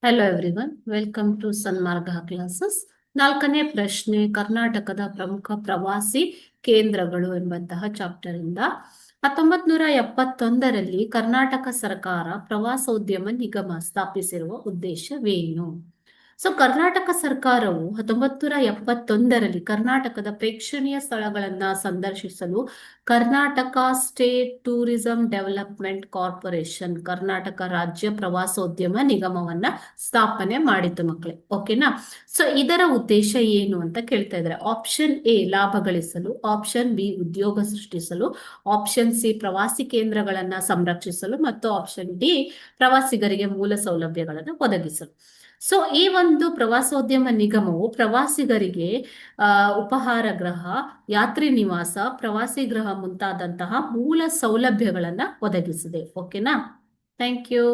Hello everyone, welcome to Sanmarga classes. 4ನೇ ಪ್ರಶ್ನೆ, ಕರ್ನಾಟಕದ ಪ್ರಮುಖ ಪ್ರವಾಸಿ ಕೇಂದ್ರಗಳು ಎಂಬಂತಹ ಚಾಪ್ಟರ್ ಇಂದ 1971ರಲ್ಲಿ ಕರ್ನಾಟಕ ಸರ್ಕಾರ ಪ್ರವಾಸೋದ್ಯಮ ನಿಗಮ ಸ್ಥಾಪಿಸಿರುವ ಉದ್ದೇಶವೇನು? ಕರ್ನಾಟಕ ಸರ್ಕಾರವು 1971ರಲ್ಲಿ ಕರ್ನಾಟಕದ ಪ್ರೇಕ್ಷಣೀಯ ಸ್ಥಳಗಳನ್ನ ಸಂದರ್ಶಿಸಲು Karnataka state tourism development corporation, Karnataka ರಾಜ್ಯ ಪ್ರವಾಸೋದ್ಯಮ ನಿಗಮವನ್ನ ಸ್ಥಾಪನೆ ಮಾಡಿತು ಮಕ್ಕಳೇ. ಓಕೆನಾ? ಇದರ ಉದ್ದೇಶ ಏನು ಅಂತ ಕೇಳ್ತಾ ಇದ್ದಾರೆ. ಆಪ್ಷನ್ ಎ ಲಾಭ ಗಳಿಸಲು, ಆಪ್ಷನ್ ಬಿ ಉದ್ಯೋಗ ಸೃಷ್ಟಿಸಲು, ಆಪ್ಷನ್ ಸಿ ಪ್ರವಾಸಿ ಕೇಂದ್ರಗಳನ್ನ ಸಂರಕ್ಷಿಸಲು ಮತ್ತು ಆಪ್ಷನ್ ಡಿ ಪ್ರವಾಸಿಗರಿಗೆ ಮೂಲ ಸೌಲಭ್ಯಗಳನ್ನು ಒದಗಿಸಲು. ಈ ಒಂದು ಪ್ರವಾಸೋದ್ಯಮ ನಿಗಮವು ಪ್ರವಾಸಿಗರಿಗೆ ಉಪಹಾರ ಗೃಹ, ಯಾತ್ರಿ ನಿವಾಸ, ಪ್ರವಾಸಿ ಗೃಹ ಮುಂತಾದಂತಹ ಮೂಲ ಸೌಲಭ್ಯಗಳನ್ನ ಒದಗಿಸಿದೆ. ಓಕೆನಾ? Thank you.